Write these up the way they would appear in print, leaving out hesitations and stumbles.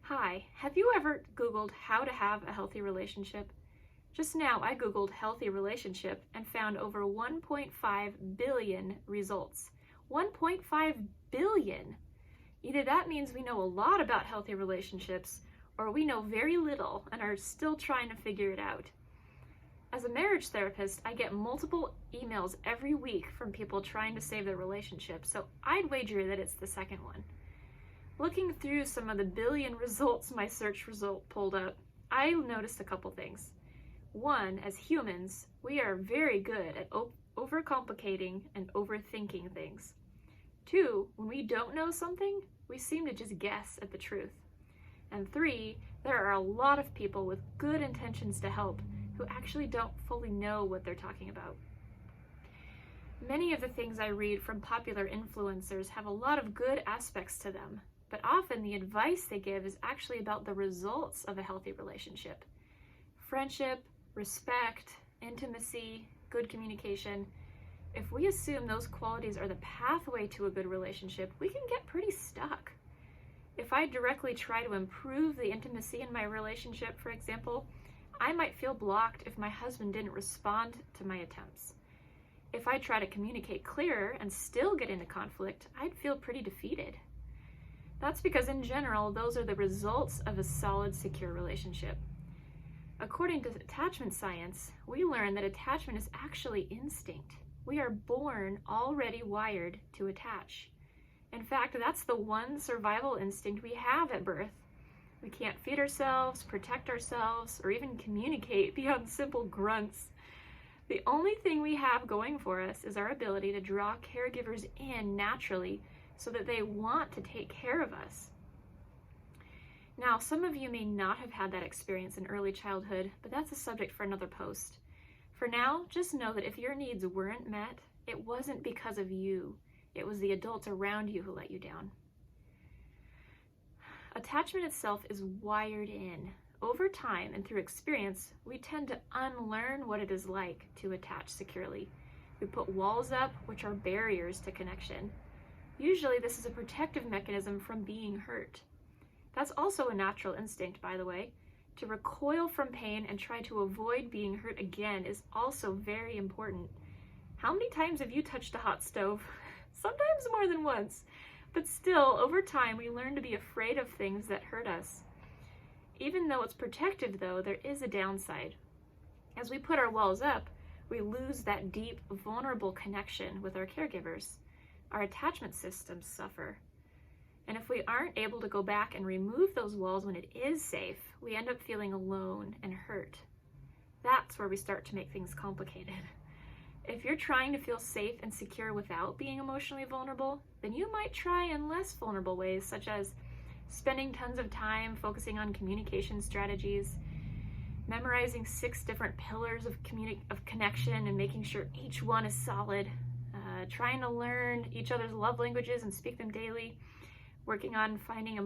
Hi, have you ever Googled how to have a healthy relationship? Just now I Googled healthy relationship and found over 1.5 billion results. 1.5 billion! Either that means we know a lot about healthy relationships, or we know very little and are still trying to figure it out. As a marriage therapist, I get multiple emails every week from people trying to save their relationship, so I'd wager that it's the second one. Looking through some of the billion results my search result pulled up, I noticed a couple things. One, as humans, we are very good at overcomplicating and overthinking things. Two, when we don't know something, we seem to just guess at the truth. And three, there are a lot of people with good intentions to help who actually don't fully know what they're talking about. Many of the things I read from popular influencers have a lot of good aspects to them, but often the advice they give is actually about the results of a healthy relationship. Friendship, respect, intimacy, good communication. If we assume those qualities are the pathway to a good relationship, we can get pretty stuck. If I directly try to improve the intimacy in my relationship, for example, I might feel blocked if my husband didn't respond to my attempts. If I try to communicate clearer and still get into conflict, I'd feel pretty defeated. That's because in general, those are the results of a solid, secure relationship. According to attachment science, we learn that attachment is actually instinct. We are born already wired to attach. In fact, that's the one survival instinct we have at birth. We can't feed ourselves, protect ourselves, or even communicate beyond simple grunts. The only thing we have going for us is our ability to draw caregivers in naturally so that they want to take care of us. Now, some of you may not have had that experience in early childhood, but that's a subject for another post. For now, just know that if your needs weren't met, it wasn't because of you. It was the adults around you who let you down. Attachment itself is wired in. Over time and through experience, we tend to unlearn what it is like to attach securely. We put walls up, which are barriers to connection. Usually this is a protective mechanism from being hurt. That's also a natural instinct, by the way. To recoil from pain and try to avoid being hurt again is also very important. How many times have you touched a hot stove? Sometimes more than once. But still, over time, we learn to be afraid of things that hurt us. Even though it's protective, though, there is a downside. As we put our walls up, we lose that deep, vulnerable connection with our caregivers. Our attachment systems suffer. And if we aren't able to go back and remove those walls when it is safe, we end up feeling alone and hurt. That's where we start to make things complicated. If you're trying to feel safe and secure without being emotionally vulnerable, then you might try in less vulnerable ways, such as spending tons of time focusing on communication strategies, memorizing 6 different pillars of connection and making sure each one is solid, trying to learn each other's love languages and speak them daily, working on finding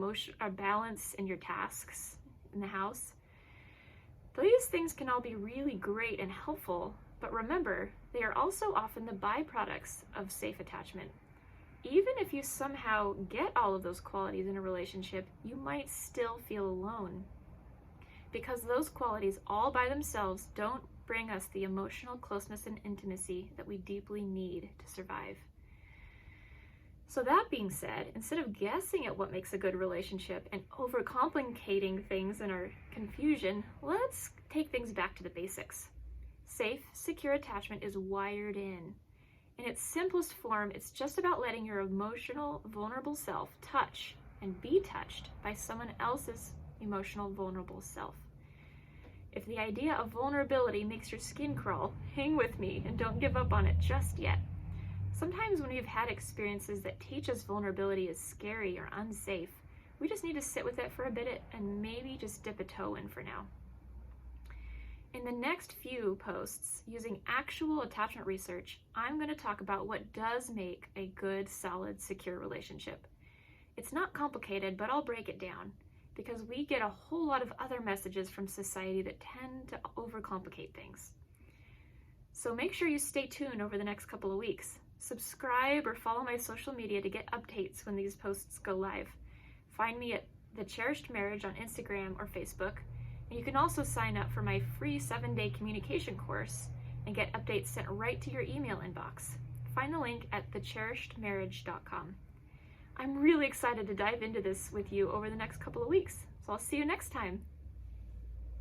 balance in your tasks in the house. These things can all be really great and helpful, but remember, they are also often the byproducts of safe attachment. Even if you somehow get all of those qualities in a relationship, you might still feel alone. Because those qualities all by themselves don't bring us the emotional closeness and intimacy that we deeply need to survive. So that being said, instead of guessing at what makes a good relationship and overcomplicating things in our confusion, let's take things back to the basics. Safe, secure attachment is wired in. In its simplest form, it's just about letting your emotional, vulnerable self touch and be touched by someone else's emotional, vulnerable self. If the idea of vulnerability makes your skin crawl, hang with me and don't give up on it just yet. Sometimes when we've had experiences that teach us vulnerability is scary or unsafe, we just need to sit with it for a bit and maybe just dip a toe in for now. In the next few posts, using actual attachment research, I'm going to talk about what does make a good, solid, secure relationship. It's not complicated, but I'll break it down because we get a whole lot of other messages from society that tend to overcomplicate things. So make sure you stay tuned over the next couple of weeks. Subscribe or follow my social media to get updates when these posts go live. Find me at The Cherished Marriage on Instagram or Facebook, and you can also sign up for my free 7-day communication course and get updates sent right to your email inbox. Find the link at thecherishedmarriage.com. I'm really excited to dive into this with you over the next couple of weeks, so I'll see you next time.